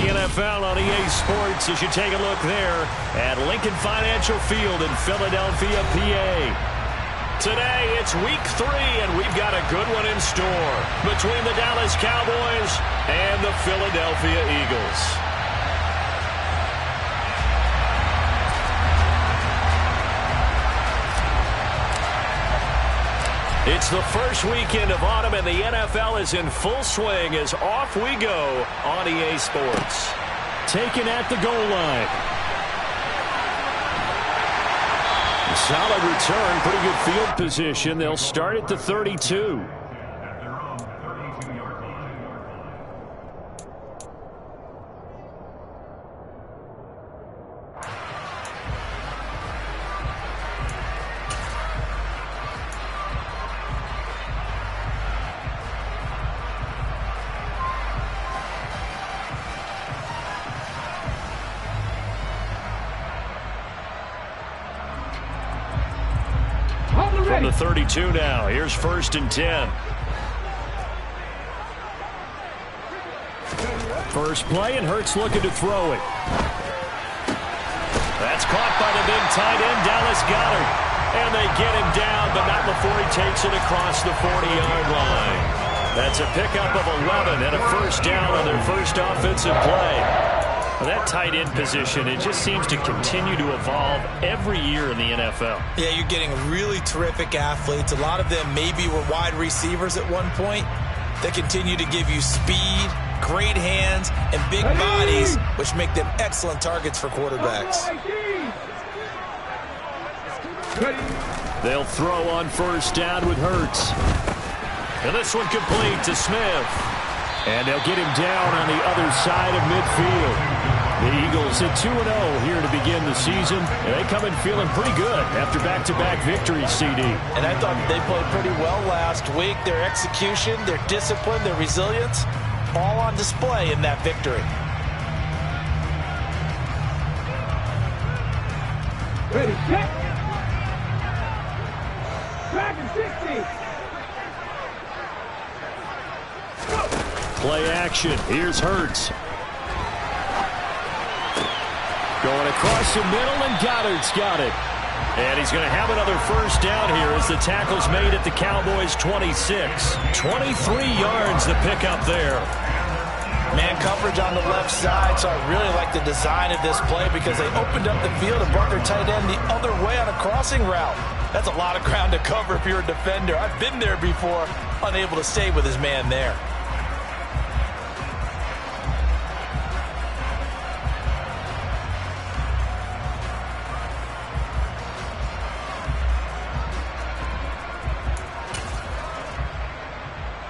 the NFL on EA Sports as you take a look there at Lincoln Financial Field in Philadelphia, PA. Today, it's week 3, and we've got a good one in store between the Dallas Cowboys and the Philadelphia Eagles. It's the first weekend of autumn, and the NFL is in full swing as off we go on EA Sports. Taken at the goal line. A solid return, pretty good field position. They'll start at the 32. From the 32 now. Here's 1st and 10. First play, and Hurts looking to throw it. That's caught by the big tight end, Dallas Goedert. And they get him down, but not before he takes it across the 40-yard line. That's a pickup of 11 and a first down on their first offensive play. Well, that tight end position, it just seems to continue to evolve every year in the NFL. Yeah, you're getting really terrific athletes. A lot of them maybe were wide receivers at one point. They continue to give you speed, great hands, and big bodies, which make them excellent targets for quarterbacks. They'll throw on first down with Hurts. And this one complete to Smith. And they'll get him down on the other side of midfield. The Eagles at 2-0 here to begin the season. And they come in feeling pretty good after back-to-back victories, CD. And I thought they played pretty well last week. Their execution, their discipline, their resilience, all on display in that victory. Ready, set. Back in 60. Play action. Here's Hurts. Going across the middle, and Goddard's got it. And he's going to have another first down here as the tackle's made at the Cowboys' 26. 23 yards to pick up there. Man coverage on the left side, so I really like the design of this play because they opened up the field and brought their tight end the other way on a crossing route. That's a lot of ground to cover if you're a defender. I've been there before, unable to stay with his man there.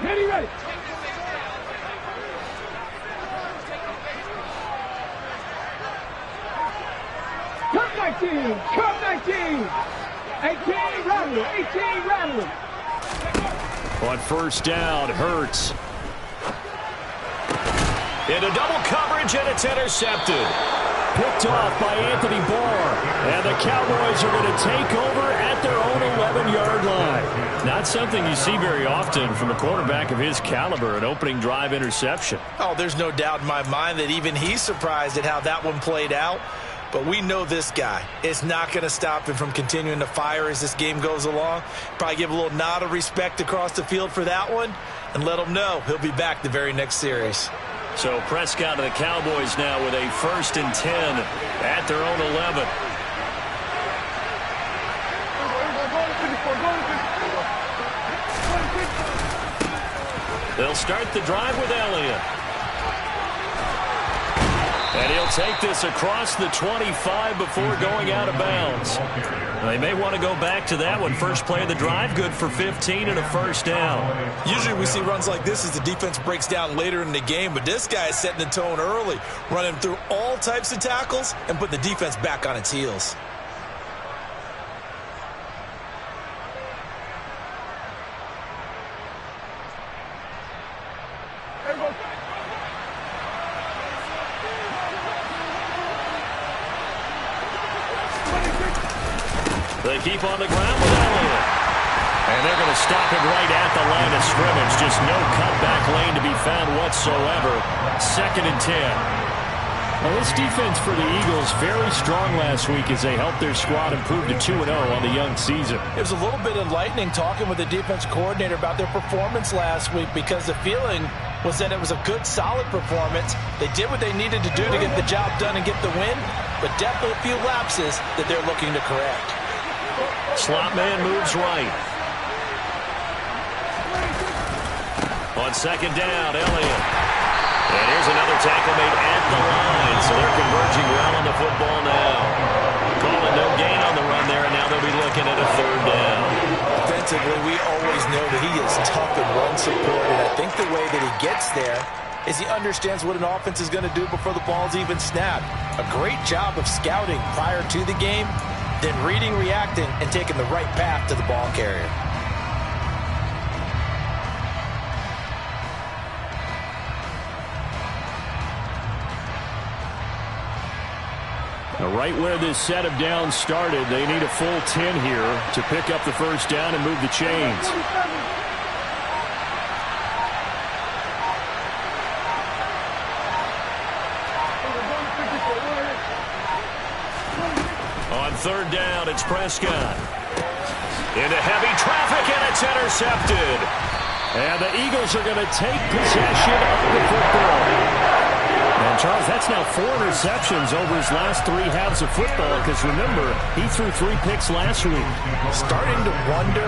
Ready. Come 19. 18 rattler. On first down, Hurts. Into double coverage, and it's intercepted. Picked off by Anthony Barr. And the Cowboys are going to take over at their own 11-yard line. Not something you see very often from a quarterback of his caliber, an opening drive interception. Oh, there's no doubt in my mind that even he's surprised at how that one played out. But we know this guy is not going to stop him from continuing to fire as this game goes along. Probably give a little nod of respect across the field for that one and let him know he'll be back the very next series. So Prescott and the Cowboys now with a 1st and 10 at their own 11. They'll start the drive with Elliott. And he'll take this across the 25 before going out of bounds. They may want to go back to that one. First play of the drive, good for 15 and a first down. Usually we see runs like this as the defense breaks down later in the game, but this guy is setting the tone early, running through all types of tackles and putting the defense back on its heels. They keep on the ground with Elliott. And they're going to stop him right at the line of scrimmage. Just no cutback lane to be found whatsoever. 2nd and 10. Well, this defense for the Eagles very strong last week as they helped their squad improve to 2-0 on the young season. It was a little bit enlightening talking with the defense coordinator about their performance last week, because the feeling was that it was a good, solid performance. They did what they needed to do to get the job done and get the win, but definitely a few lapses that they're looking to correct. Slot man moves right. On second down, Elliott. And here's another tackle made at the line, so they're converging well on the football now. Calling no gain on the run there, and now they'll be looking at a third down. Defensively, we always know that he is tough and run support, and I think the way that he gets there is he understands what an offense is going to do before the ball's even snapped. A great job of scouting prior to the game, then reading, reacting, and taking the right path to the ball carrier. Right where this set of downs started, they need a full 10 here to pick up the first down and move the chains. On third down, it's Prescott. Into heavy traffic, and it's intercepted. And the Eagles are going to take possession of the football. And, Charles, that's now 4 interceptions over his last 3 halves of football, because, remember, he threw 3 picks last week. Starting to wonder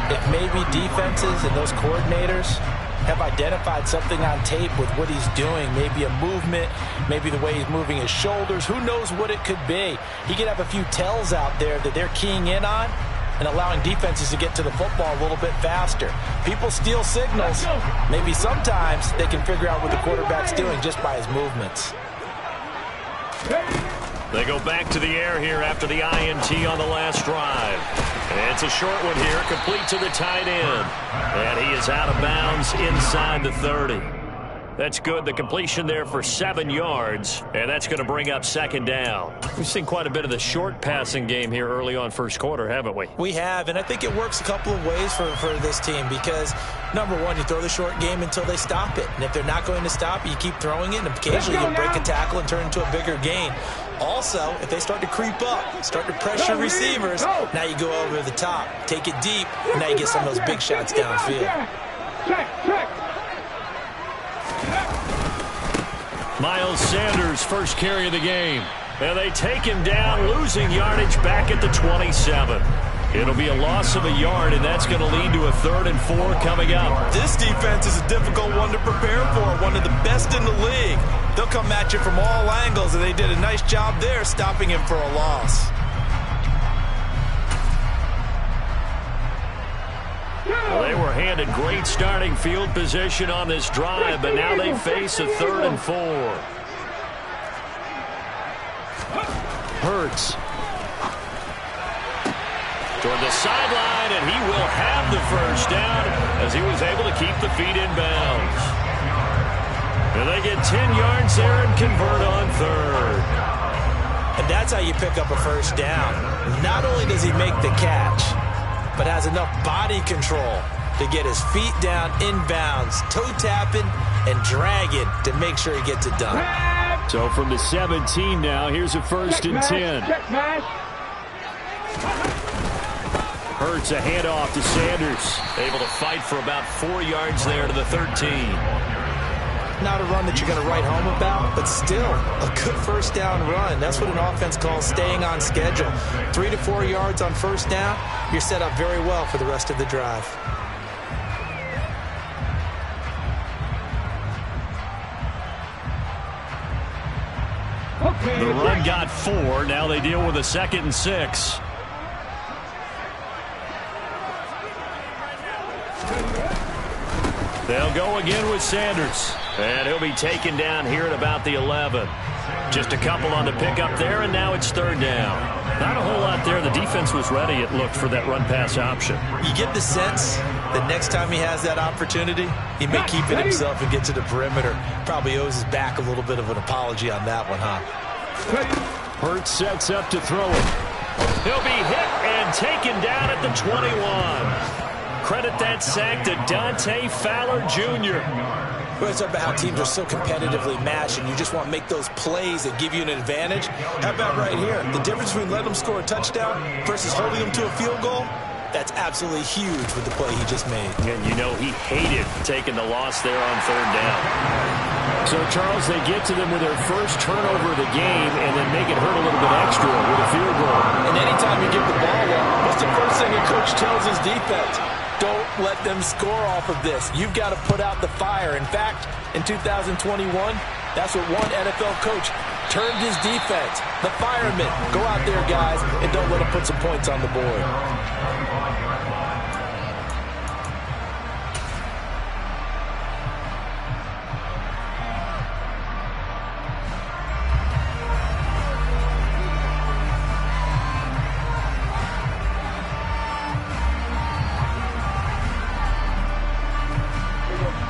if maybe defenses and those coordinators have identified something on tape with what he's doing. Maybe a movement, maybe the way he's moving his shoulders. Who knows what it could be? He could have a few tells out there that they're keying in on and allowing defenses to get to the football a little bit faster. People steal signals. Maybe sometimes they can figure out what the quarterback's doing just by his movements. They go back to the air here after the INT on the last drive. And it's a short one here, complete to the tight end. And he is out of bounds inside the 30. That's good. The completion there for 7 yards, and that's going to bring up second down. We've seen quite a bit of the short passing game here early on first quarter, haven't we? We have, and I think it works a couple of ways for this team because, number one, you throw the short game until they stop it. And if they're not going to stop it, you keep throwing it, and occasionally you'll break a tackle and turn into a bigger gain. Also, if they start to creep up, start to pressure receivers, now you go over the top, take it deep, and now you get some of those big shots downfield. Miles Sanders, first carry of the game. And they take him down, losing yardage back at the 27. It'll be a loss of a yard, and that's going to lead to a 3rd and 4 coming up. This defense is a difficult one to prepare for, one of the best in the league. They'll come at you from all angles, and they did a nice job there stopping him for a loss. Well, they were handed great starting field position on this drive, but now they face a 3rd and 4. Hurts. Toward the sideline, and he will have the first down as he was able to keep the feet in bounds. And they get 10 yards there and convert on 3rd. And that's how you pick up a first down. Not only does he make the catch, but has enough body control to get his feet down inbounds, toe tapping and dragging to make sure he gets it done. So from the 17 now, here's a 1st and 10. Hurts a handoff to Sanders. Able to fight for about 4 yards there to the 13. Not a run that you're going to write home about, but still a good first down run. That's what an offense calls staying on schedule. 3 to 4 yards on first down, you're set up very well for the rest of the drive. The run got 4. Now they deal with a 2nd and 6. They'll go again with Sanders. And he'll be taken down here at about the 11. Just a couple on the pickup there, and now it's 3rd down. Not a whole lot there. The defense was ready, it looked, for that run-pass option. You get the sense that next time he has that opportunity, he may keep it himself and get to the perimeter. Probably owes his back a little bit of an apology on that one, huh? Hurts sets up to throw it. He'll be hit and taken down at the 21. Credit that sack to Dante Fowler Jr. We always talk about how teams are so competitively matched, and you just want to make those plays that give you an advantage. How about right here? The difference between letting them score a touchdown versus holding them to a field goal, that's absolutely huge with the play he just made. And you know he hated taking the loss there on third down. So, Charles, they get to them with their first turnover of the game and then make it hurt a little bit extra with a field goal. And anytime you give the ball up, what's the first thing a coach tells his defense? Don't let them score off of this. You've got to put out the fire. In fact, in 2021, that's what one NFL coach termed his defense. The firemen. Go out there, guys, and don't let them put some points on the board.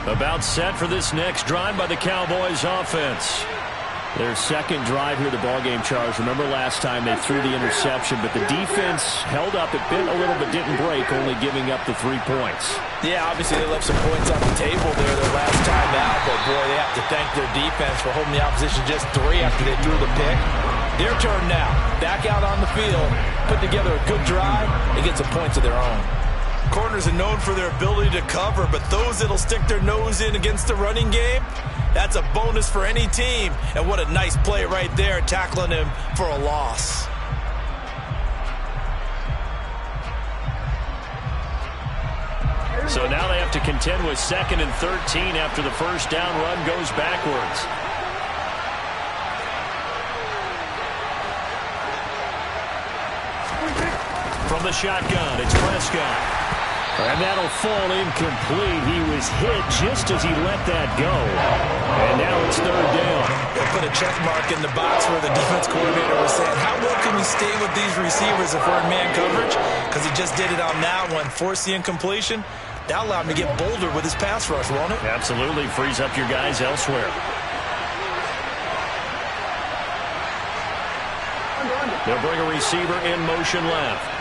About set for this next drive by the Cowboys offense. Their second drive here of the ballgame, Charles. Remember last time they threw the interception, but the defense held up. It bit a little but didn't break, only giving up the 3 points. Yeah, obviously they left some points on the table there their last time out, but boy, they have to thank their defense for holding the opposition just 3 after they threw the pick. Their turn now. Back out on the field, put together a good drive, and get some points of their own. Corners are known for their ability to cover, but those that'll stick their nose in against the running game, that's a bonus for any team. And what a nice play right there, tackling him for a loss. So now they have to contend with 2nd and 13 after the first down run goes backwards. From the shotgun, it's Prescott. And that'll fall incomplete. He was hit just as he let that go. And now it's 3rd down. They'll put a check mark in the box where the defense coordinator was saying, how well can we stay with these receivers if we're in man coverage? Because he just did it on that one, forced the incompletion. That allowed him to get bolder with his pass rush, won't it? Absolutely. Frees up your guys elsewhere. They'll bring a receiver in motion left.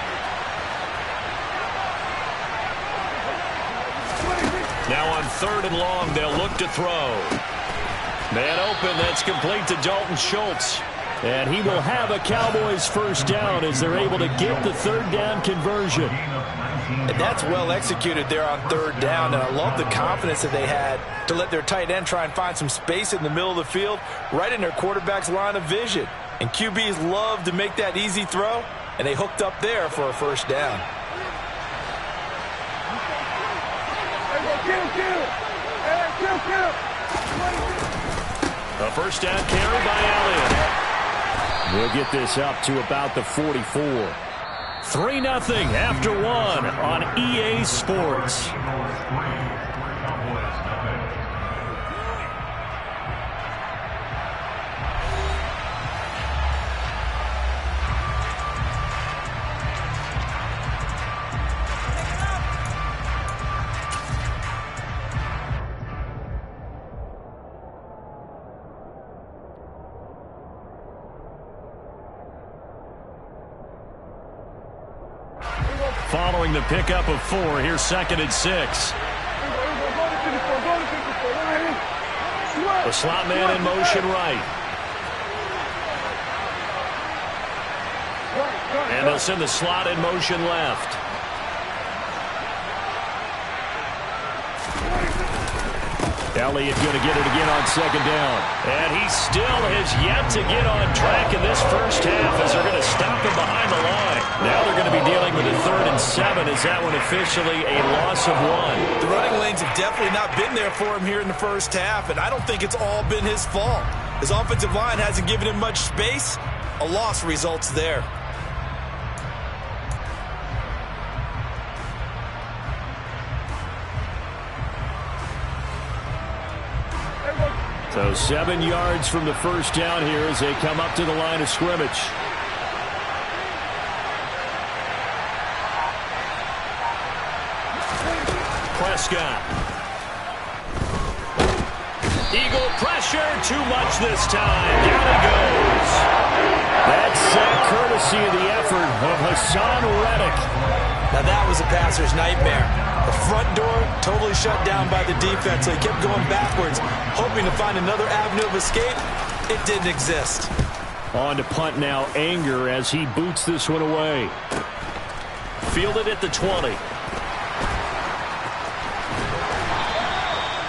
Now on 3rd and long, they'll look to throw. Man open, that's complete to Dalton Schultz. And he will have a Cowboys first down as they're able to get the 3rd down conversion. And that's well executed there on 3rd down, and I love the confidence that they had to let their tight end try and find some space in the middle of the field, right in their quarterback's line of vision. And QBs love to make that easy throw, and they hooked up there for a first down. A first down carry by Elliott. We'll get this up to about the 44. 3-0 after 1 on EA Sports. Following the pickup of 4, here's 2nd and 6. The slot man in motion right. And they'll send the slot in motion left. Elliott going to get it again on 2nd down. And he still has yet to get on track in this first half as they're going to stop him behind the line. Now they're going to be dealing with a 3rd and 7. Is that one officially a loss of 1? The running lanes have definitely not been there for him here in the first half, and I don't think it's all been his fault. His offensive line hasn't given him much space. A loss results there. So 7 yards from the first down here as they come up to the line of scrimmage. Prescott. Eagle pressure, too much this time. Down he goes. That's courtesy of the effort of Hassan Reddick. Now that was a passer's nightmare. The front door Totally shut down by the defense. They kept going backwards, hoping to find another avenue of escape. It didn't exist. On to punt now, Anger, as he boots this one away. Fielded at the 20.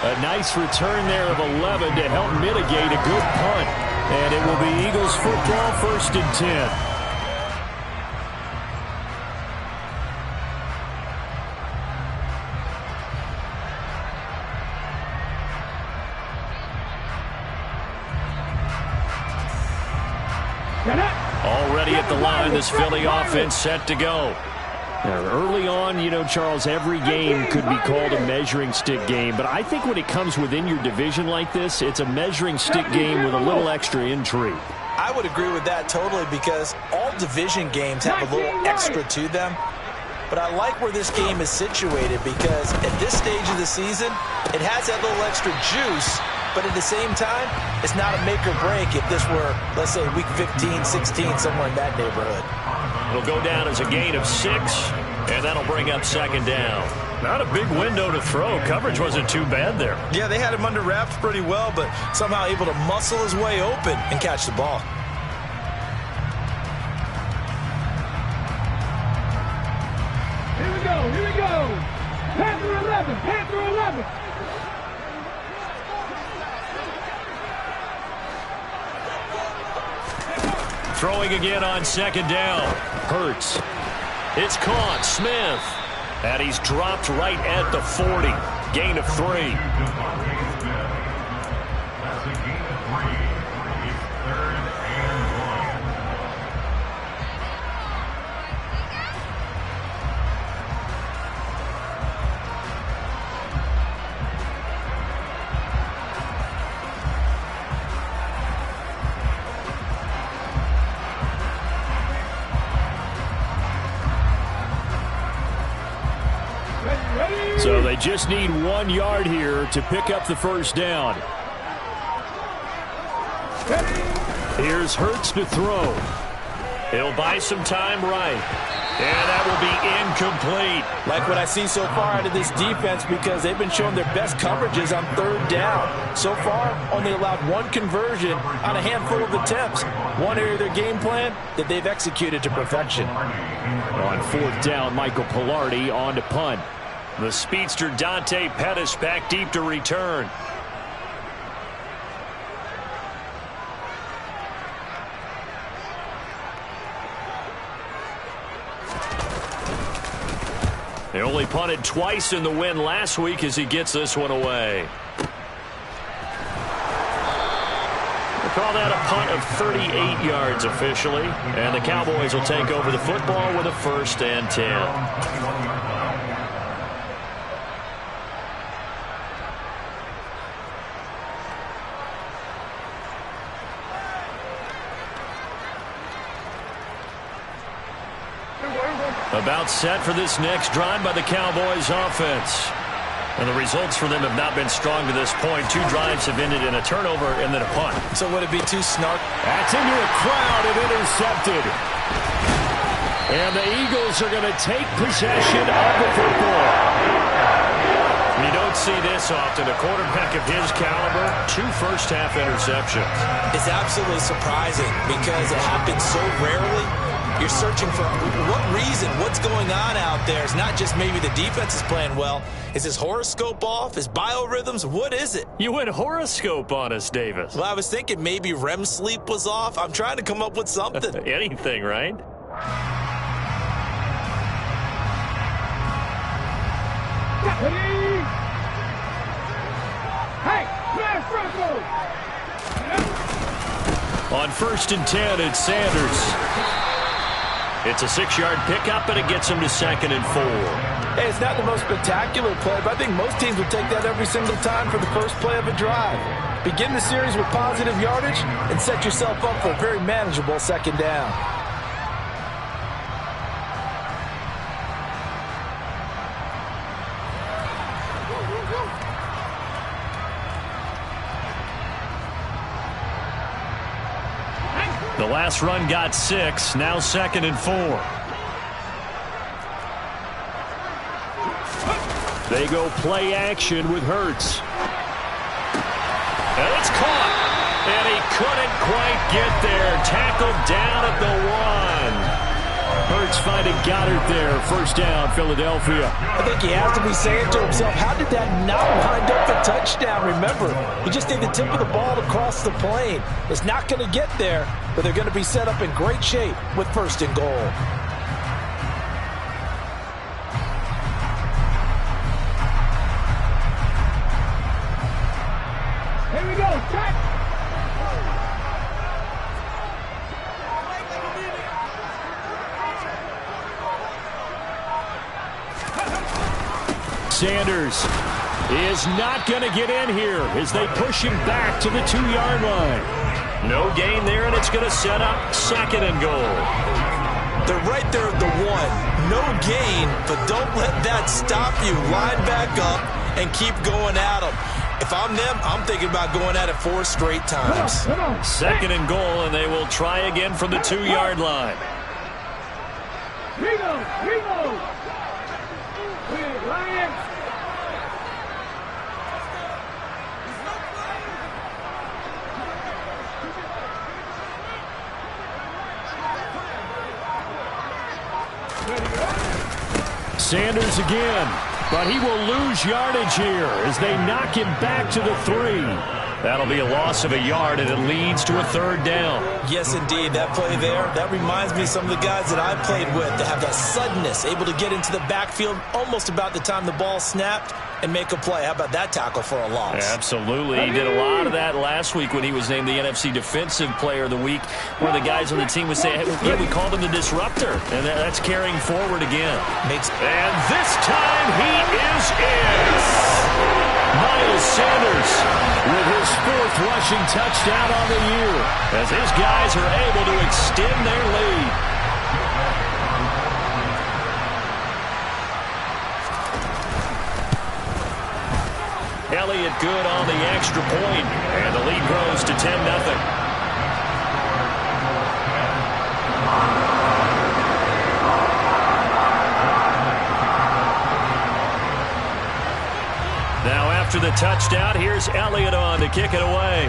A nice return there of 11 to help mitigate a good punt. And it will be Eagles football, 1st and 10. Already at the line, this Philly offense set to go. Now, early on, you know, Charles, every game could be called a measuring stick game. But I think when it comes within your division like this, it's a measuring stick game with a little extra intrigue. I would agree with that totally, because all division games have a little extra to them. But I like where this game is situated, because at this stage of the season, it has that little extra juice. But at the same time, it's not a make or break if this were, let's say, week 15, 16, somewhere in that neighborhood. It'll go down as a gain of 6, and that'll bring up 2nd down. Not a big window to throw. Coverage wasn't too bad there. Yeah, they had him under wraps pretty well, but somehow able to muscle his way open and catch the ball. Here we go, here we go. Panther 11, Panther 11. Throwing again on 2nd down. Hurts. It's caught. Smith. And he's dropped right at the 40. Gain of 3. So they just need 1 yard here to pick up the 1st down. Here's Hurts to throw. He'll buy some time right. And that will be incomplete. Like what I see so far out of this defense, because they've been showing their best coverages on 3rd down. So far, only allowed 1 conversion on a handful of attempts. One area of their game plan that they've executed to perfection. On 4th down, Michael Pilardi on to punt. The speedster Dante Pettis back deep to return. They only punted twice in the win last week as he gets this one away. We'll call that a punt of 38 yards officially. And the Cowboys will take over the football with a 1st and 10. About set for this next drive by the Cowboys offense. And the results for them have not been strong to this point. 2 drives have ended in a turnover and then a punt. So would it be too snark? That's into a crowd and intercepted. And the Eagles are going to take possession of the football. You don't see this often. A quarterback of his caliber, 2 first-half interceptions. It's absolutely surprising because it happens so rarely. You're searching for what reason, what's going on out there. It's not just maybe the defense is playing well. Is his horoscope off? His biorhythms? What is it? You went horoscope on us, Davis. Well, I was thinking maybe REM sleep was off. I'm trying to come up with something. Anything, right? Hey, smash Franco! On 1st and 10, it's Sanders. It's a 6-yard pickup, and it gets him to 2nd and 4. Hey, it's not the most spectacular play, but I think most teams would take that every single time for the first play of a drive. Begin the series with positive yardage and set yourself up for a very manageable 2nd down. The last run got 6, now 2nd and 4. They go play action with Hurts. And it's caught. And he couldn't quite get there. Tackled down at the 1. Hurts finding Goddard there. First down, Philadelphia. I think he has to be saying to himself, how did that not wind up a touchdown? Remember, he just need the tip of the ball across the plane. It's not going to get there, but they're going to be set up in great shape with first and goal. Here we go, track. Sanders is not going to get in here as they push him back to the 2-yard line. No gain there, and it's going to set up second and goal. They're right there at the 1. No gain, but don't let that stop you. Line back up and keep going at them. If I'm them, I'm thinking about going at it 4 straight times. Come on. Second and goal, and they will try again from the 2-yard line. Rigo. Lions. Sanders again, but he will lose yardage here as they knock him back to the 3. That'll be a loss of a yard, and it leads to a third down. Yes, indeed. That play there, that reminds me of some of the guys that I played with that have that suddenness, able to get into the backfield almost about the time the ball snapped and make a play. How about that tackle for a loss? Absolutely. He did a lot of that last week when he was named the NFC Defensive Player of the Week. One of the guys on the team would say, hey, we called him the disruptor, and that's carrying forward again. And this time he is in. Miles Sanders with his 4th rushing touchdown on the year as his guys are able to extend their lead. Elliott good on the extra point, and the lead grows to 10-0. Now after the touchdown, here's Elliott on to kick it away.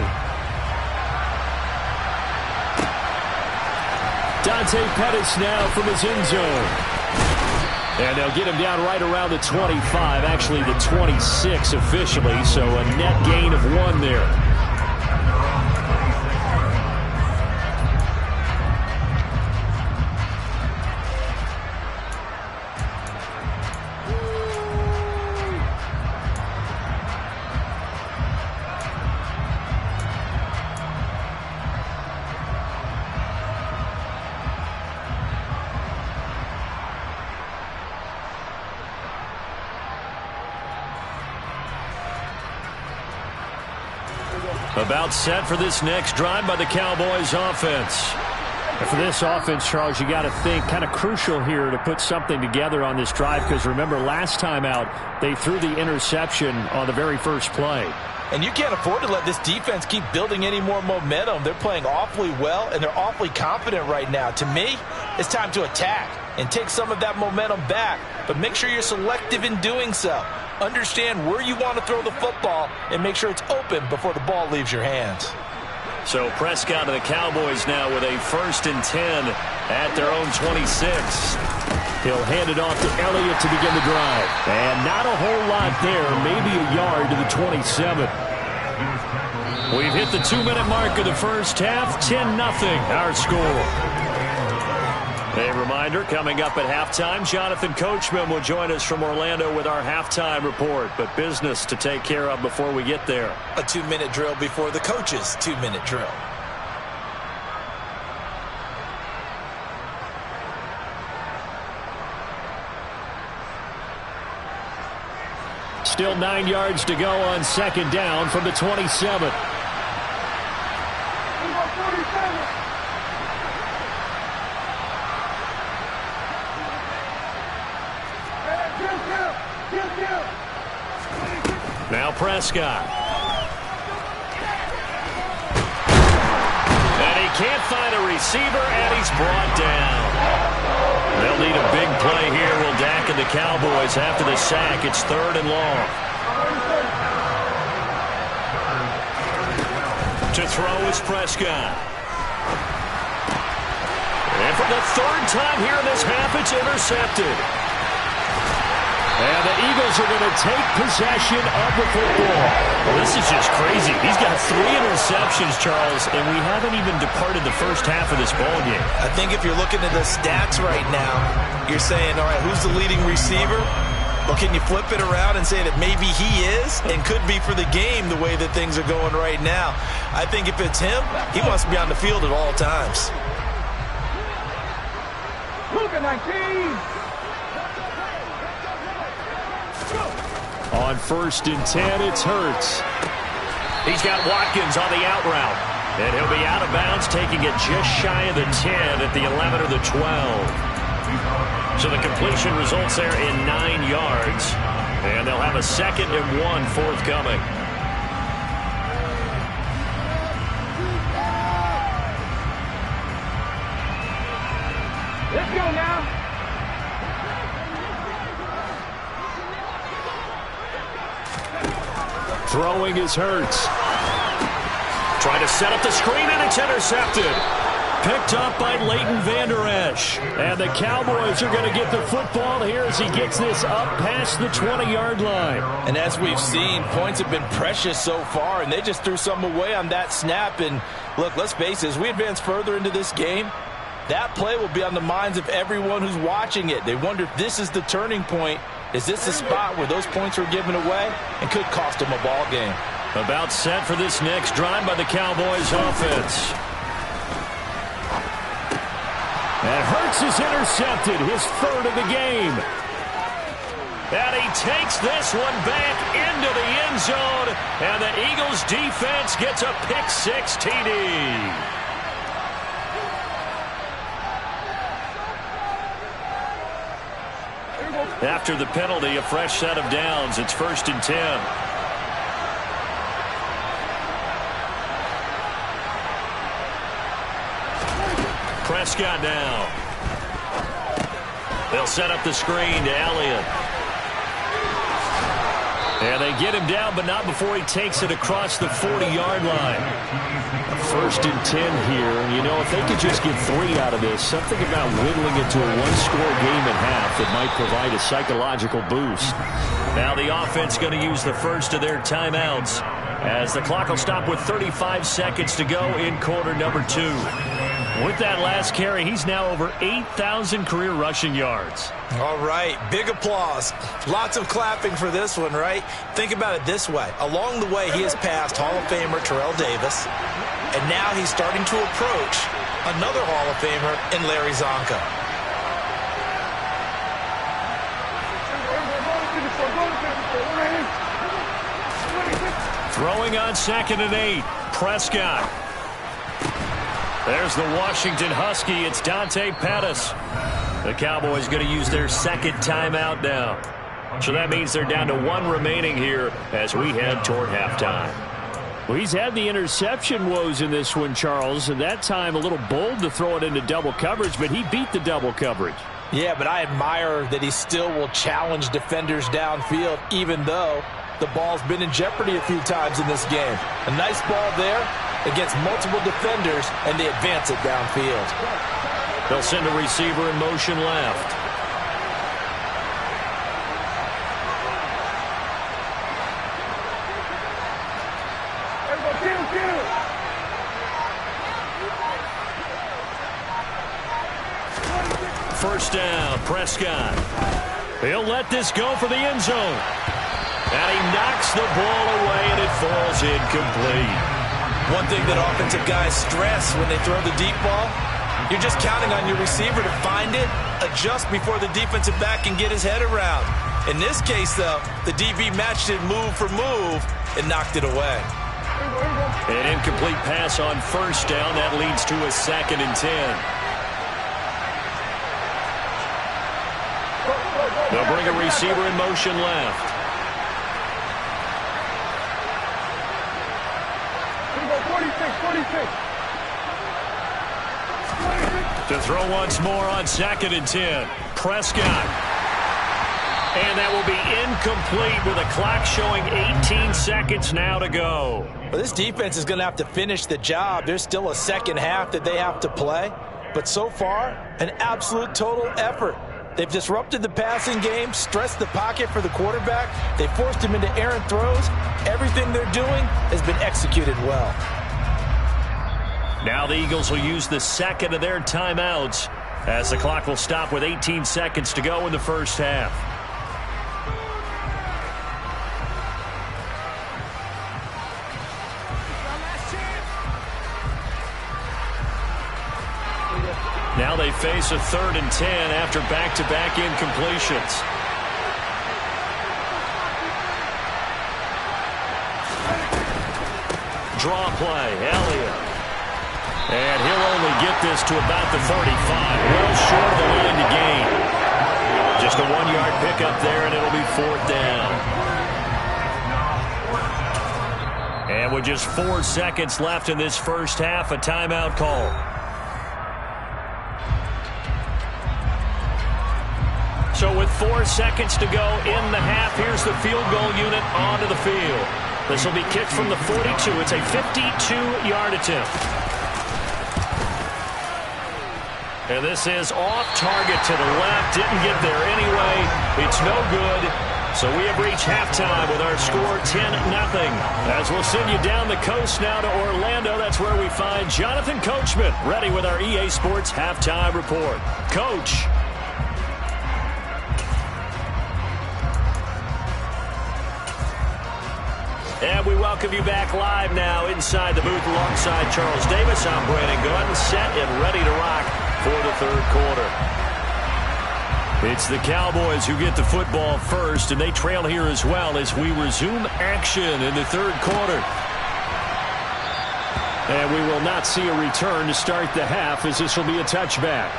Dante Pettis now from his end zone. And they'll get him down right around the 25, actually the 26 officially, so a net gain of 1 there. About set for this next drive by the Cowboys offense. And for this offense, Charles, you got to think kind of crucial here to put something together on this drive, because remember last time out they threw the interception on the very first play. And you can't afford to let this defense keep building any more momentum. They're playing awfully well, and they're awfully confident right now. To me, it's time to attack and take some of that momentum back, but make sure you're selective in doing so. Understand where you want to throw the football and make sure it's open before the ball leaves your hands. So Prescott and the Cowboys now with a 1st and 10 at their own 26. He'll hand it off to Elliott to begin the drive. And not a whole lot there, maybe a yard to the 27. We've hit the 2-minute mark of the first half. 10-0 our score. A reminder, coming up at halftime, Jonathan Coachman will join us from Orlando with our halftime report. But business to take care of before we get there. A 2-minute drill before the coach's 2-minute drill. Still 9 yards to go on 2nd down from the 27. Now Prescott. And he can't find a receiver, and he's brought down. They'll need a big play here. Will Dak and the Cowboys after the sack. It's 3rd and long. To throw is Prescott. And for the 3rd time here in this half, it's intercepted. And the Eagles are going to take possession of the football. Well, this is just crazy. He's got 3 interceptions, Charles, and we haven't even departed the first half of this ballgame. I think if you're looking at the stats right now, you're saying, all right, who's the leading receiver? Well, can you flip it around and say that maybe he is and could be for the game the way that things are going right now? I think if it's him, he wants to be on the field at all times. Look at 19. On 1st and 10, it's Hurts. He's got Watkins on the out route. And he'll be out of bounds, taking it just shy of the 10 at the 11 or the 12. So the completion results there in 9 yards. And they'll have a 2nd and 1 forthcoming. Let's go now. Throwing is Hurts. Trying to set up the screen, and it's intercepted. Picked up by Leighton Vander Esch. And the Cowboys are going to get the football here as he gets this up past the 20-yard line. And as we've seen, points have been precious so far, and they just threw some away on that snap. And look, let's face it, as we advance further into this game, that play will be on the minds of everyone who's watching it. They wonder if this is the turning point. Is this the spot where those points were given away and could cost them a ball game? About set for this next drive by the Cowboys offense. And Hurts is intercepted, his 3rd of the game. And he takes this one back into the end zone. And the Eagles defense gets a pick-6 TD. After the penalty, a fresh set of downs. It's 1st and 10. Prescott now. They'll set up the screen to Elliott. And they get him down, but not before he takes it across the 40-yard line. 1st and 10 here. And, you know, if they could just get 3 out of this, something about whittling it to a 1-score game at half that might provide a psychological boost. Now the offense going to use the first of their timeouts as the clock will stop with 35 seconds to go in quarter number 2. With that last carry, he's now over 8,000 career rushing yards. All right, big applause. Lots of clapping for this one, right? Think about it this way. Along the way, he has passed Hall of Famer Terrell Davis, and now he's starting to approach another Hall of Famer in Larry Zonka. Throwing on 2nd and 8, Prescott. There's the Washington Husky. It's Dante Pettis. The Cowboys going to use their 2nd timeout now. So that means they're down to 1 remaining here as we head toward halftime. Well, he's had the interception woes in this one, Charles, and that time a little bold to throw it into double coverage, but he beat the double coverage. Yeah, but I admire that he still will challenge defenders downfield, even though the ball's been in jeopardy a few times in this game. A nice ball there against multiple defenders, and they advance it downfield. They'll send a receiver in motion left. First down, Prescott. He'll let this go for the end zone. And he knocks the ball away, and it falls incomplete. One thing that offensive guys stress when they throw the deep ball, you're just counting on your receiver to find it, adjust before the defensive back can get his head around. In this case, though, the DB matched it move for move and knocked it away. An incomplete pass on first down. That leads to a 2nd and 10. They'll bring a receiver in motion left. To throw once more on 2nd and 10. Prescott. And that will be incomplete with a clock showing 18 seconds now to go. Well, this defense is going to have to finish the job. There's still a second half that they have to play. But so far, an absolute total effort. They've disrupted the passing game, stressed the pocket for the quarterback. They forced him into errant throws. Everything they're doing has been executed well. Now the Eagles will use the second of their timeouts as the clock will stop with 18 seconds to go in the first half. Now they face a 3rd and 10 after back-to-back incompletions. Draw play, Elliott. And he'll only get this to about the 35. Well short of the line to gain. Just a 1-yard pickup there, and it'll be 4th down. And with just 4 seconds left in this first half, a timeout call. So with 4 seconds to go in the half, here's the field goal unit onto the field. This will be kicked from the 42. It's a 52-yard attempt. And this is off target to the left. Didn't get there anyway. It's no good. So we have reached halftime with our score 10-0. As we'll send you down the coast now to Orlando, that's where we find Jonathan Coachman ready with our EA Sports halftime report. Coach. And we welcome you back live now inside the booth alongside Charles Davis. I'm Brandon Gordon, set and ready to rock for the third quarter. It's the Cowboys who get the football first, and they trail here as well as we resume action in the third quarter. And we will not see a return to start the half, as this will be a touchback.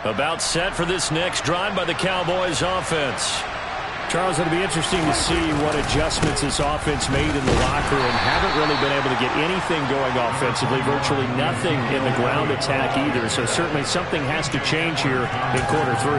About set for this next drive by the Cowboys offense. Charles, it'll be interesting to see what adjustments this offense made in the locker room. Haven't really been able to get anything going offensively, virtually nothing in the ground attack either. So certainly something has to change here in quarter 3.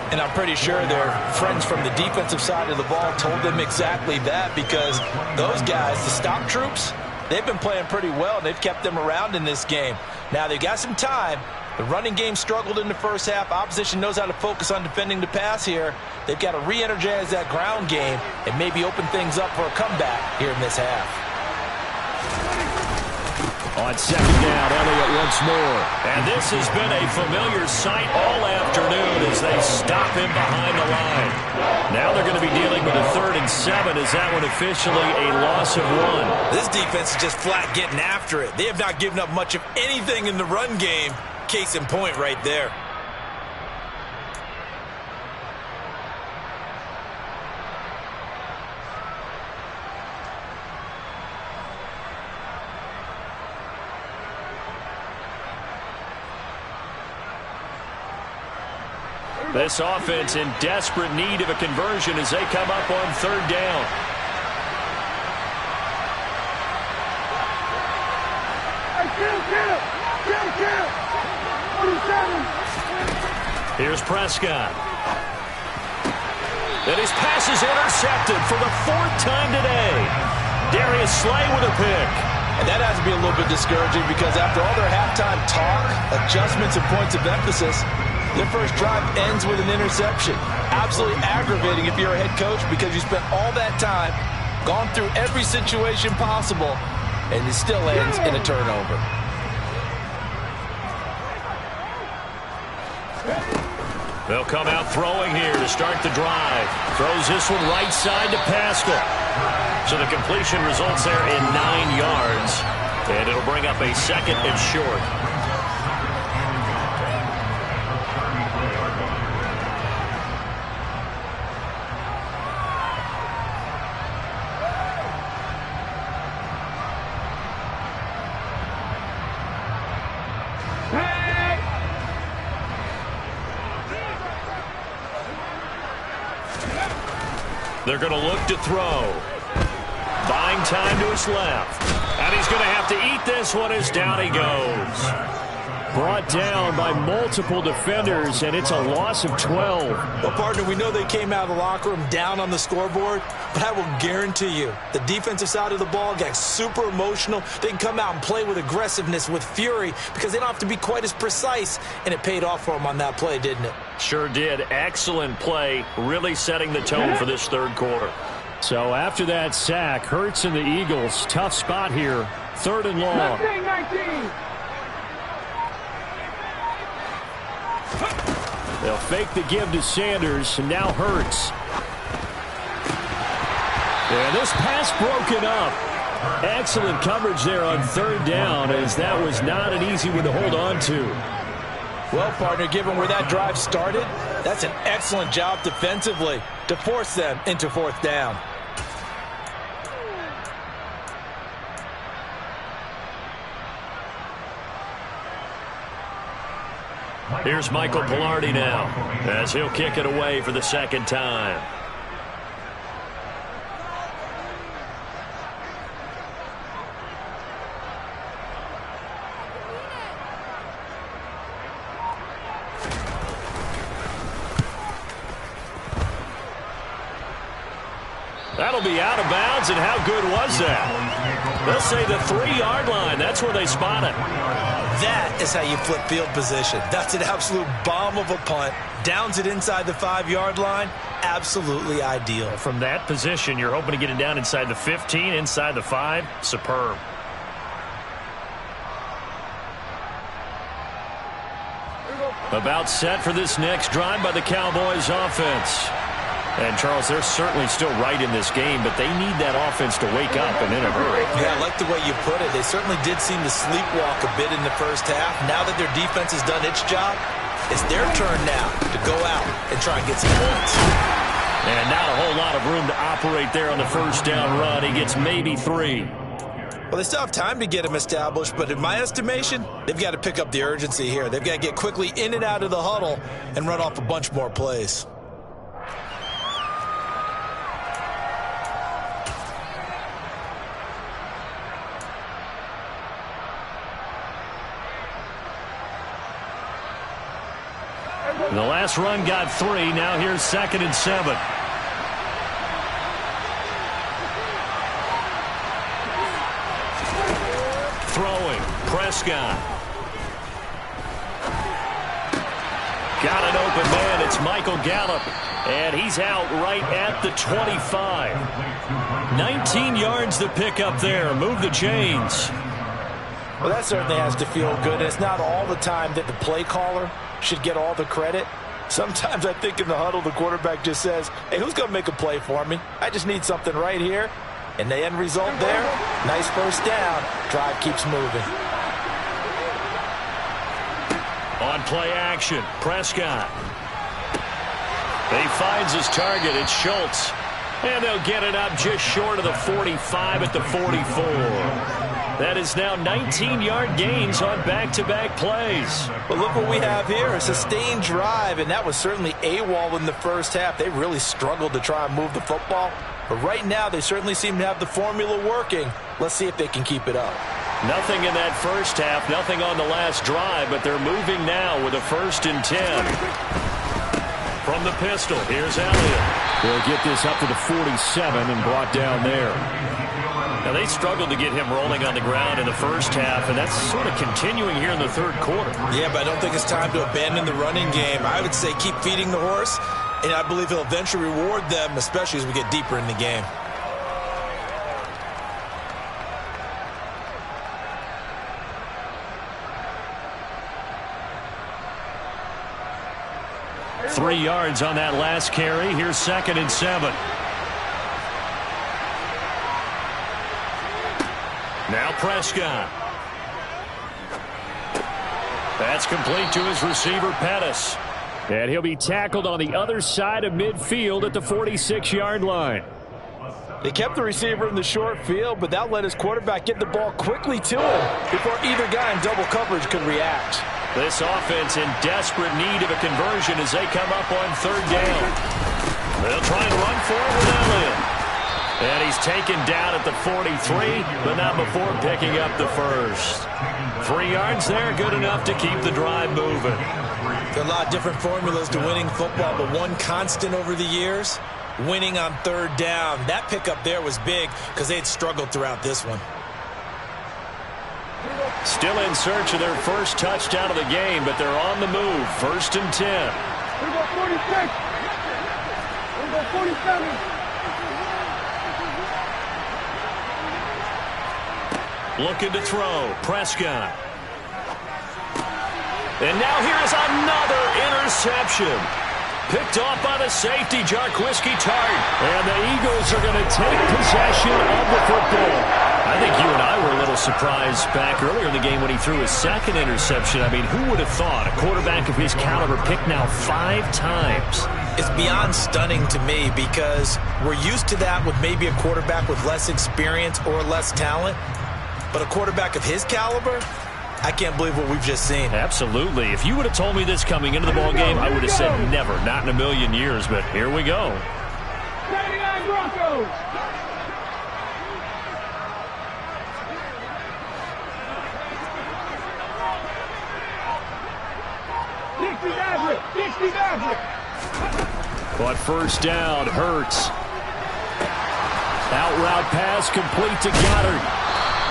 And I'm pretty sure their friends from the defensive side of the ball told them exactly that, because those guys, the stop troops, they've been playing pretty well. They've kept them around in this game. Now they've got some time. The running game struggled in the first half. Opposition knows how to focus on defending the pass here. They've got to re-energize that ground game and maybe open things up for a comeback here in this half. On second down, Elliott once more. And this has been a familiar sight all afternoon as they stop him behind the line. Now they're going to be dealing with a 3rd and 7. Is that one officially a loss of 1? This defense is just flat getting after it. They have not given up much of anything in the run game. Case in point right there. This offense in desperate need of a conversion as they come up on 3rd down. Here's Prescott. And his pass is intercepted for the 4th time today. Darius Slay with a pick. And that has to be a little bit discouraging, because after all their halftime talk, adjustments and points of emphasis, their first drive ends with an interception. Absolutely aggravating if you're a head coach, because you spent all that time, gone through every situation possible, and it still ends in a turnover. They'll come out throwing here to start the drive. Throws this one right side to Packlj. So the completion results there in 9 yards. And it'll bring up a 2nd and short. They're going to look to throw. Buying time to his left. And he's going to have to eat this one as down he goes. Brought down by multiple defenders, and it's a loss of 12. Well, partner, we know they came out of the locker room down on the scoreboard, but I will guarantee you the defensive side of the ball got super emotional. They can come out and play with aggressiveness, with fury, because they don't have to be quite as precise, and it paid off for them on that play, didn't it? Sure did. Excellent play, really setting the tone for this third quarter. So after that sack, Hurts and the Eagles, tough spot here, 3rd and long. 19. They'll fake the give to Sanders, and now Hurts. And this pass broken up. Excellent coverage there on 3rd down, as that was not an easy one to hold on to. Well, partner, given where that drive started, that's an excellent job defensively to force them into 4th down. Here's Michael Packlj now, as he'll kick it away for the 2nd time. That'll be out of bounds, and how good was that? They'll say the 3-yard line. That's where they spot it. That is how you flip field position. That's an absolute bomb of a punt. Downs it inside the 5-yard line. Absolutely ideal. From that position, you're hoping to get it down inside the 15, inside the 5. Superb. About set for this next drive by the Cowboys offense. And, Charles, they're certainly still right in this game, but they need that offense to wake up and in a hurry. Yeah, I like the way you put it. They certainly did seem to sleepwalk a bit in the first half. Now that their defense has done its job, it's their turn now to go out and try and get some points. And not a whole lot of room to operate there on the 1st down run. He gets maybe 3. Well, they still have time to get him established, but in my estimation, they've got to pick up the urgency here. They've got to get quickly in and out of the huddle and run off a bunch more plays. The last run got 3. Now here's 2nd and 7. Throwing. Prescott. Got an open man. It's Michael Gallup. And he's out right at the 25. 19 yards to pick up there. Move the chains. Well, that certainly has to feel good. It's not all the time that the play caller should get all the credit. Sometimes I think in the huddle, the quarterback just says, hey, who's going to make a play for me? I just need something right here. And the end result there, nice 1st down. Drive keeps moving. On play action, Prescott. He finds his target. It's Schultz. And they'll get it up just short of the 45 at the 44. That is now 19-yard gains on back-to-back plays. But look what we have here, a sustained drive, and that was certainly AWOL in the first half. They really struggled to try and move the football. But right now, they certainly seem to have the formula working. Let's see if they can keep it up. Nothing in that first half, nothing on the last drive, but they're moving now with a 1st and 10. From the pistol, here's Elliott. They'll get this up to the 47 and brought down there. Now, they struggled to get him rolling on the ground in the first half, and that's sort of continuing here in the 3rd quarter. Yeah, but I don't think it's time to abandon the running game. I would say keep feeding the horse, and I believe he'll eventually reward them, especially as we get deeper in the game. Three yards on that last carry. Here's 2nd and 7. Now Prescott. That's complete to his receiver, Pettis. And he'll be tackled on the other side of midfield at the 46-yard line. They kept the receiver in the short field, but that let his quarterback get the ball quickly to him before either guy in double coverage could react. This offense in desperate need of a conversion as they come up on 3rd down. They'll try and run for it with Elliott. And he's taken down at the 43, but not before picking up the first. 3 yards there, good enough to keep the drive moving. There are a lot of different formulas to winning football, but one constant over the years, winning on third down. That pickup there was big because they had struggled throughout this one. Still in search of their first touchdown of the game, but they're on the move. 1st and 10. Here we go, 46. Here we go, 47. Looking to throw. Prescott. And now here is another interception. Picked off by the safety, Jarquiski Tart. And the Eagles are going to take possession of the football. I think you and I were a little surprised back earlier in the game when he threw his second interception. I mean, who would have thought a quarterback of his caliber picked now 5 times? It's beyond stunning to me because we're used to that with maybe a quarterback with less experience or less talent. But a quarterback of his caliber, I can't believe what we've just seen. Absolutely. If you would have told me this coming into the ball game, I would have said never, not in a million years. But here we go. 79 Broncos. But first down, Hurts. Out route pass complete to Goddard.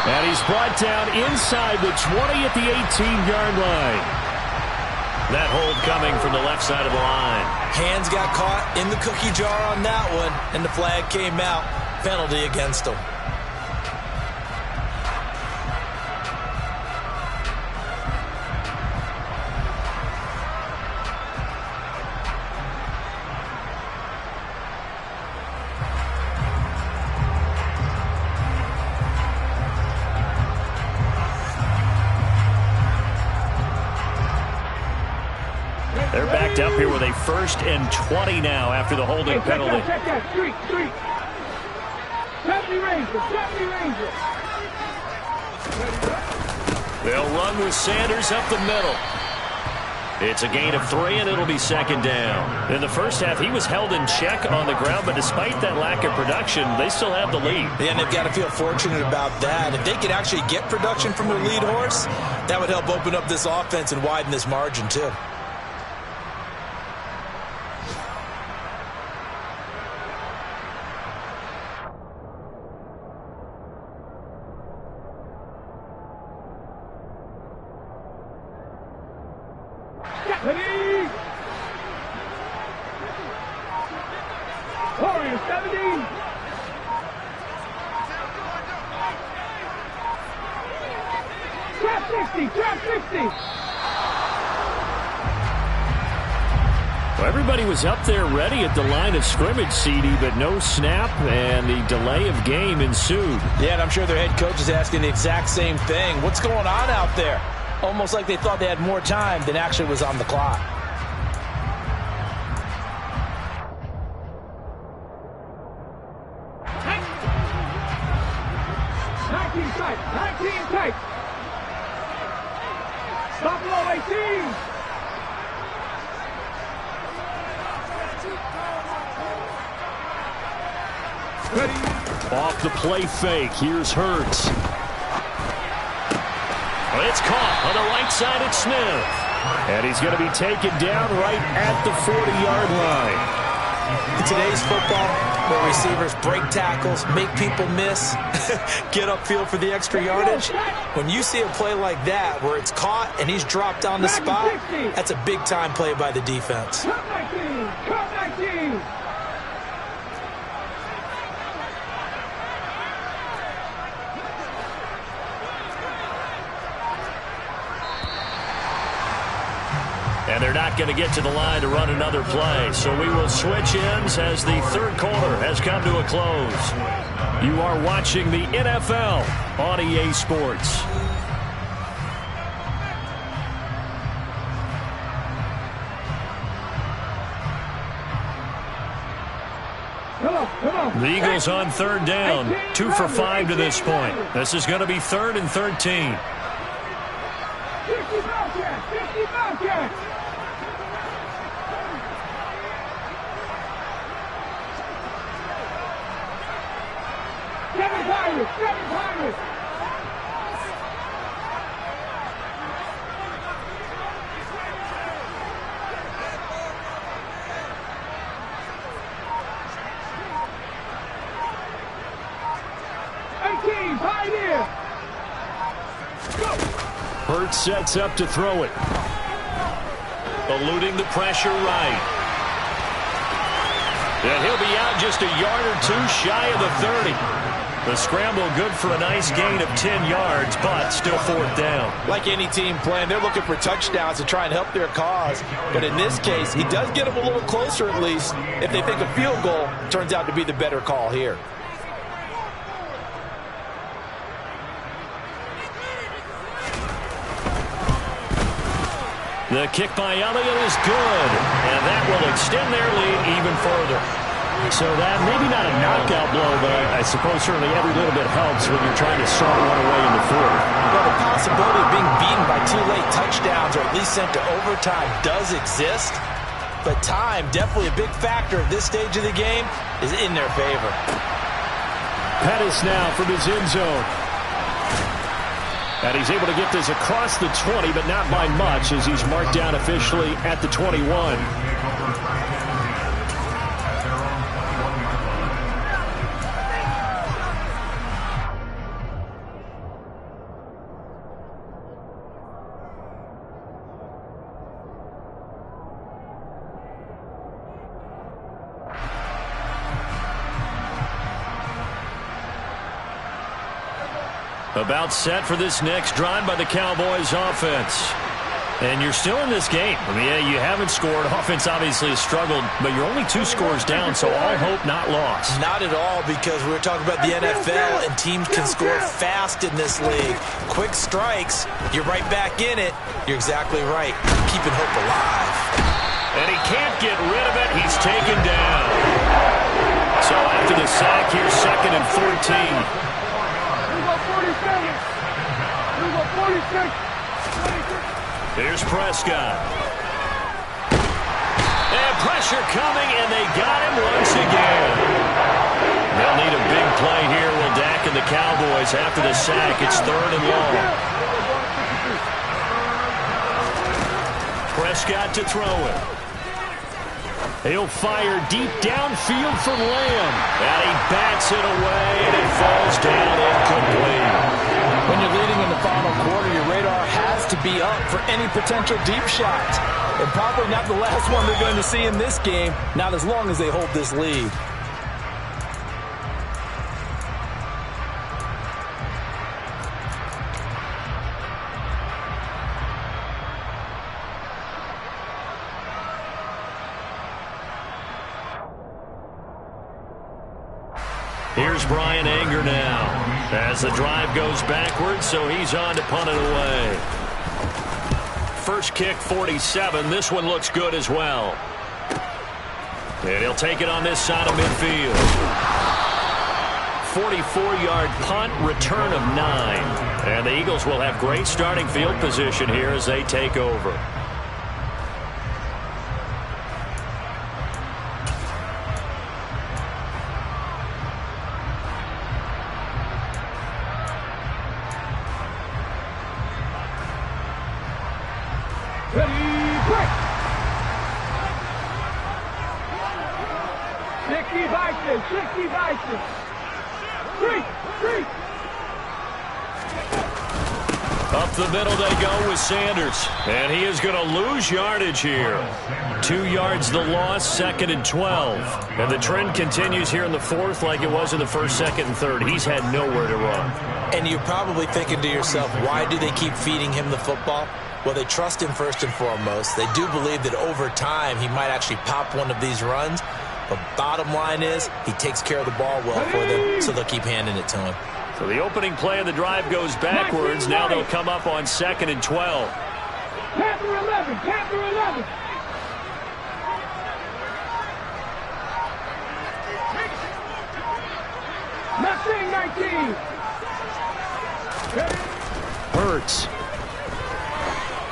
And he's brought down inside the 20 at the 18-yard line. That hold coming from the left side of the line. Hands got caught in the cookie jar on that one, and the flag came out. Penalty against him. They're backed up here with a 1st and 20 now after the holding penalty. Check that. Street. They'll run with Sanders up the middle. It's a gain of 3, and it'll be 2nd down. In the first half, he was held in check on the ground, but despite that lack of production, they still have the lead. Yeah, and they've got to feel fortunate about that. If they could actually get production from their lead horse, that would help open up this offense and widen this margin, too. Warriors 70. Trap 60. Well, everybody was up there ready at the line of scrimmage, CD, but no snap, and the delay of game ensued. Yeah, and I'm sure their head coach is asking the exact same thing. What's going on out there? Almost like they thought they had more time than actually was on the clock. Tight. Stop low, 18. Ready. Off the play fake. Here's Hurts. It's caught on the right side at Smith. And he's going to be taken down right at the 40-yard line. In today's football, where receivers break tackles, make people miss, get upfield for the extra yardage, when you see a play like that where it's caught and he's dropped on the spot, that's a big-time play by the defense. Cut 19. And they're not going to get to the line to run another play. So we will switch ends as the third quarter has come to a close. You are watching the NFL on EA Sports. Come on. The Eagles on third down. 2 for 5 to this point. This is going to be 3rd and 13. 50 Bobcats. Hurts sets up to throw it. Eluding the pressure right. And he'll be out just a yard or two shy of the 30. The scramble good for a nice gain of 10 yards, but still fourth down. Like any team playing, they're looking for touchdowns to try and help their cause. But in this case, he does get them a little closer at least if they think a field goal turns out to be the better call here. The kick by Elliott is good, and that will extend their lead even further. So that maybe not a knockout blow, but I suppose certainly every little bit helps when you're trying to start one away in the fourth. Well, the possibility of being beaten by 2 late touchdowns or at least sent to overtime does exist, but time, definitely a big factor at this stage of the game, is in their favor. Pettis now from his end zone. And he's able to get this across the 20, but not by much as he's marked down officially at the 21. About set for this next drive by the Cowboys offense. And you're still in this game. I mean, yeah, you haven't scored. Offense obviously has struggled, but you're only 2 scores down, so all hope not lost. Not at all, because we were talking about the NFL, and teams can score fast in this league. Quick strikes, you're right back in it. You're exactly right. Keeping hope alive. And he can't get rid of it. He's taken down. So after the sack, here's 2nd and 14. 46. Here's Prescott. And pressure coming, and they got him once again. They'll need a big play here, will Dak and the Cowboys after the sack. It's 3rd and long. Prescott to throw it. He'll fire deep downfield for Lamb. And he bats it away, and it falls down incomplete. When you're leading in the final quarter, your radar has to be up for any potential deep shots. And probably not the last one they're going to see in this game, not as long as they hold this lead. Here's Brian Anger now as the drive goes backwards, so he's on to punt it away. First kick, 47. This one looks good as well. And he'll take it on this side of midfield. 44-yard punt, return of 9. And the Eagles will have great starting field position here as they take over. Up the middle they go with Sanders. And he is going to lose yardage here. 2 yards the loss, 2nd and 12. And the trend continues here in the 4th like it was in the 1st, 2nd, and 3rd. He's had nowhere to run. And you're probably thinking to yourself, why do they keep feeding him the football? Well, they trust him first and foremost. They do believe that over time he might actually pop one of these runs. But bottom line is he takes care of the ball well for them, so they'll keep handing it to him. So the opening play of the drive goes backwards. Now they'll come up on 2nd and 12. Panther 11, Panther 11. Mustang 19. Hurts.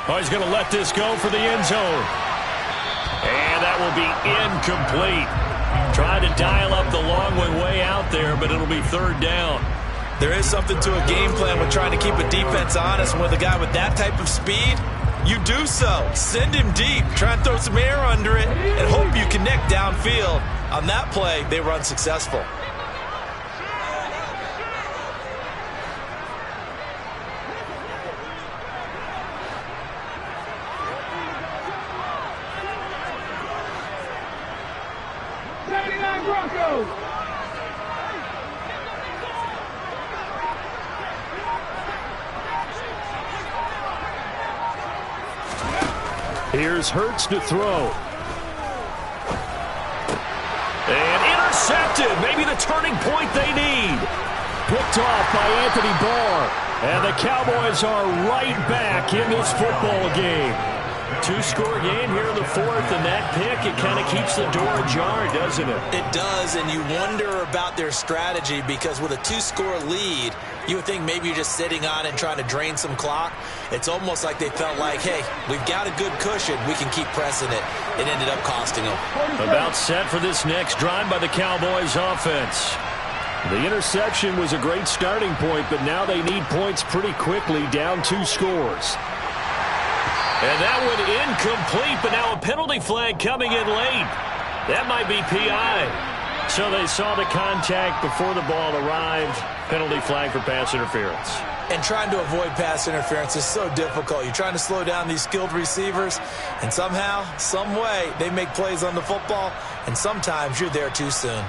Oh, he's going to let this go for the end zone. And that will be incomplete. Tried to dial up the long one way out there, but it'll be 3rd down. There is something to a game plan with trying to keep a defense honest. With a guy with that type of speed, you do so. Send him deep. Try and throw some air under it and hope you connect downfield. On that play, they run successful. Here's Hurts to throw. And intercepted. Maybe the turning point they need. Picked off by Anthony Barr. And the Cowboys are right back in this football game. Two-score game here in the fourth, and that pick, it kind of keeps the door ajar, doesn't it? It does, and you wonder about their strategy because with a two-score lead, you would think maybe you're just sitting on it and trying to drain some clock. It's almost like they felt like, hey, we've got a good cushion. We can keep pressing it. It ended up costing them. About set for this next drive by the Cowboys offense. The interception was a great starting point, but now they need points pretty quickly, down 2 scores. And that one incomplete, but now a penalty flag coming in late. That might be PI. So they saw the contact before the ball arrived. Penalty flag for pass interference. And trying to avoid pass interference is so difficult. You're trying to slow down these skilled receivers, and somehow, some way, they make plays on the football, and sometimes you're there too soon.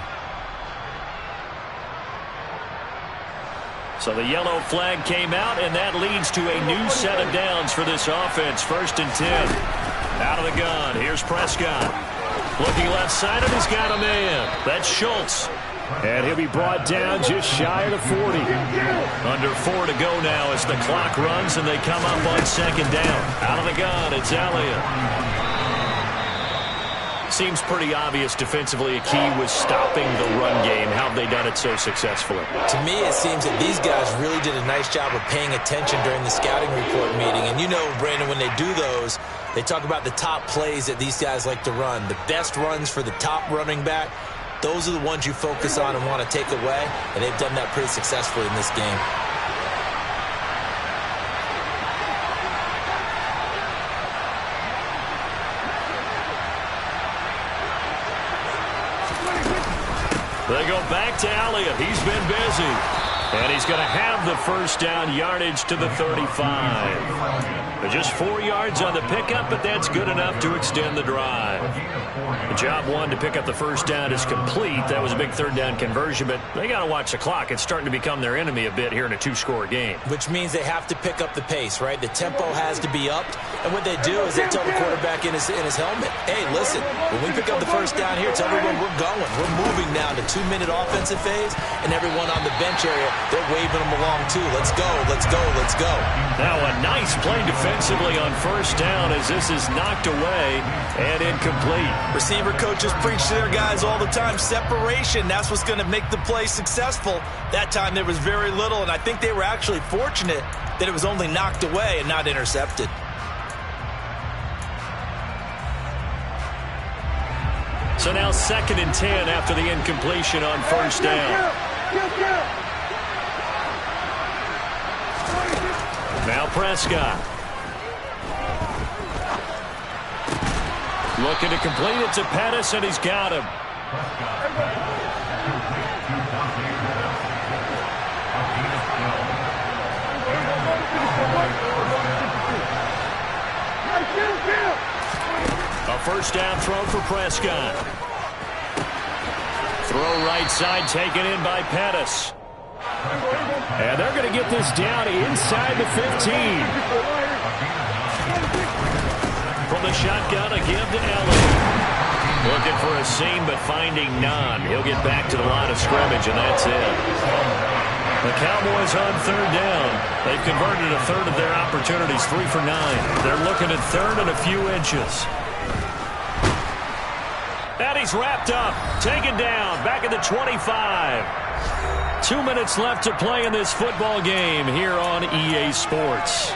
So the yellow flag came out, and that leads to a new set of downs for this offense. 1st and 10. Out of the gun. Here's Prescott. Looking left side, and he's got a man. That's Schultz. And he'll be brought down just shy of the 40. Under 4 to go now as the clock runs, and they come up on 2nd down. Out of the gun, it's Elliott. Seems pretty obvious defensively a key was stopping the run game. How have they done it so successfully? To me, it seems that these guys really did a nice job of paying attention during the scouting report meeting. And you know, Brandon, when they do those, they talk about the top plays that these guys like to run. The best runs for the top running back, those are the ones you focus on and want to take away. And they've done that pretty successfully in this game. They go back to Elliott. He's been busy. And he's going to have the 1st down, yardage to the 35. Just 4 yards on the pickup, but that's good enough to extend the drive. The job 1 to pick up the 1st down is complete. That was a big 3rd down conversion, but they got to watch the clock. It's starting to become their enemy a bit here in a 2-score game. Which means they have to pick up the pace, right? The tempo has to be upped. And what they do is they tell the quarterback in his helmet, hey, listen, when we pick up the 1st down here, tell everyone we're going. We're moving now to 2-minute offensive phase, and everyone on the bench area, they're waving them along too. Let's go, let's go, let's go. Now a nice play defensively on 1st down as this is knocked away and incomplete. Receiver coaches preach to their guys all the time. Separation, that's what's going to make the play successful. That time there was very little, and I think they were actually fortunate that it was only knocked away and not intercepted. So now 2nd and 10 after the incompletion on 1st down. Now Prescott. Looking to complete it to Pettis, and he's got him. A 1st down throw for Prescott. Throw right side taken in by Pettis. And they're going to get this down inside the 15. From the shotgun, a give to Elliott. Looking for a seam, but finding none. He'll get back to the line of scrimmage, and that's it. The Cowboys on 3rd down. They've converted a 1/3 of their opportunities, 3 for 9. They're looking at 3rd and a few inches. And he's wrapped up, taken down, back at the 25. 2 minutes left to play in this football game here on EA Sports.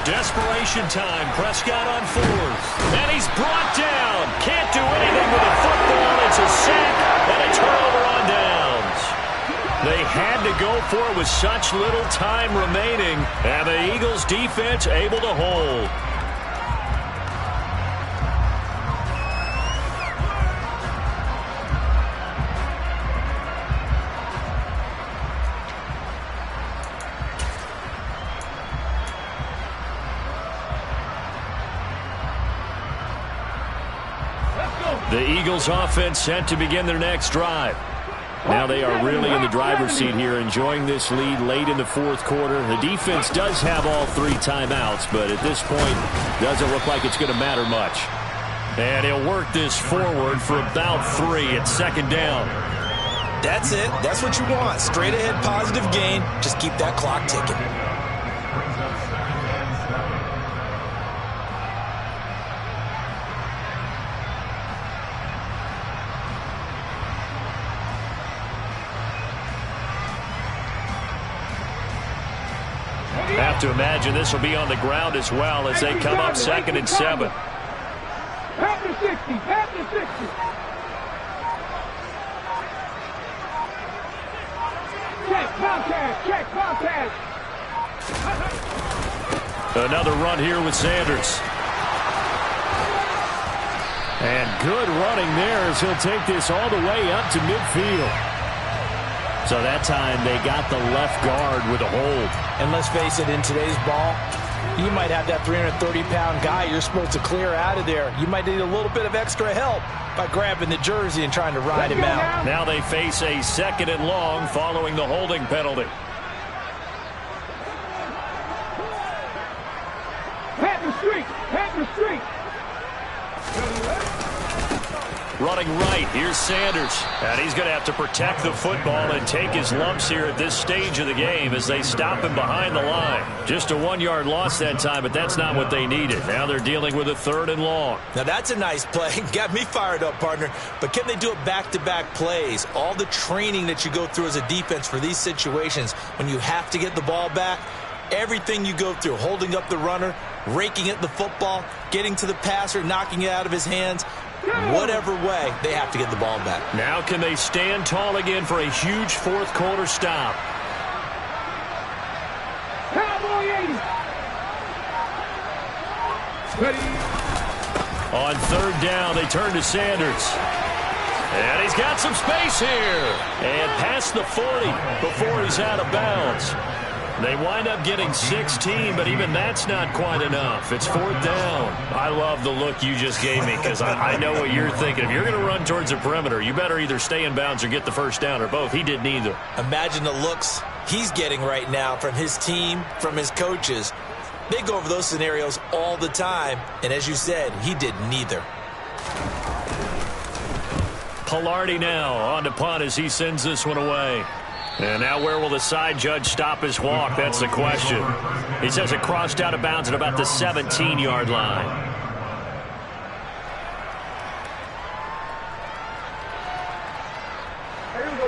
Desperation time. Prescott on 4th. And he's brought down. Can't do anything with the football. It's a sack and a turnover on downs. go for it with such little time remaining. And the Eagles defense able to hold. The Eagles offense set to begin their next drive. Now they are really in the driver's seat here, enjoying this lead late in the fourth quarter. The defense does have all 3 timeouts, but at this point, doesn't look like it's going to matter much. And he'll work this forward for about 3 at second down. That's it. That's what you want. Straight ahead positive gain. Just keep that clock ticking. Have to imagine this will be on the ground as well as they come up 2nd and 7. After 60, after 60. Check, contact, check, contact. Another run here with Sanders. And good running there as he'll take this all the way up to midfield. So that time they got the left guard with a hold. And let's face it, in today's ball, you might have that 330-pound guy you're supposed to clear out of there. You might need a little bit of extra help by grabbing the jersey and trying to ride him out. Now they face a 2nd and long following the holding penalty. Pat the street, pat the street. Running right, here's Sanders. And he's going to have to protect the football and take his lumps here at this stage of the game as they stop him behind the line. Just a 1-yard loss that time, but that's not what they needed. Now they're dealing with a 3rd and long. Now that's a nice play. Got me fired up, partner. But can they do it back-to-back plays? All the training that you go through as a defense for these situations, when you have to get the ball back, everything you go through, holding up the runner, raking at the football, getting to the passer, knocking it out of his hands, whatever way, they have to get the ball back. Now can they stand tall again for a huge fourth quarter stop? Cowboy 80. Ready. On 3rd down, they turn to Sanders. And he's got some space here. And past the 40 before he's out of bounds. They wind up getting 16, but even that's not quite enough. It's 4th down. I love the look you just gave me because I know what you're thinking. If you're going to run towards the perimeter, you better either stay in bounds or get the first down, or both. He did neither. Imagine the looks he's getting right now from his team, from his coaches. They go over those scenarios all the time, and as you said, he did neither. Packlj now on to punt as he sends this one away. And now where will the side judge stop his walk? That's the question. He says it crossed out of bounds at about the 17-yard line.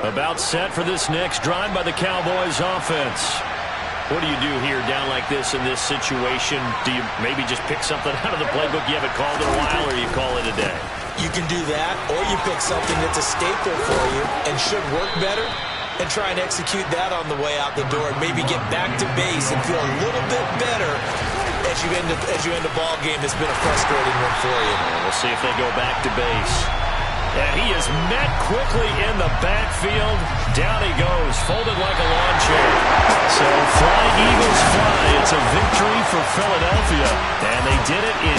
About set for this next drive by the Cowboys offense. What do you do here down like this in this situation? Do you maybe just pick something out of the playbook you haven't called in a while, or you call it a day? You can do that, or you pick something that's a staple for you and should work better, and try and execute that on the way out the door and maybe get back to base and feel a little bit better as you end a ball game that's been a frustrating one for you. We'll see if they go back to base. And he is met quickly in the backfield. Down he goes, folded like a lawn chair. So fly, Eagles, fly. It's a victory for Philadelphia. And they did it in...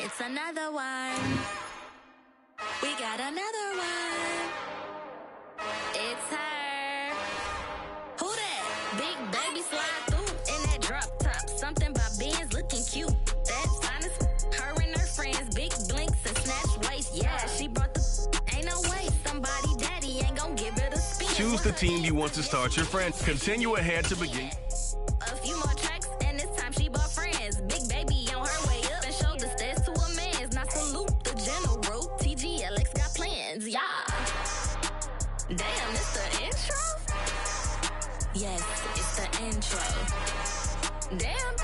It's another one. We got another one. It's her. Who that? Big baby slide through in that drop top. Something by Benz looking cute. That's honest. Her and her friends, big blinks and snatch waist. Yeah, she brought the. Ain't no way somebody daddy ain't gonna give it a spin. Choose the team you want to start your friends. Continue ahead to begin. A few more tracks and this time she bought friends. Big baby on her way up and showed the stairs to a man's. Now salute the general. TGLX got plans, yeah. Damn, it's the intro? Yes, it's the intro. Damn.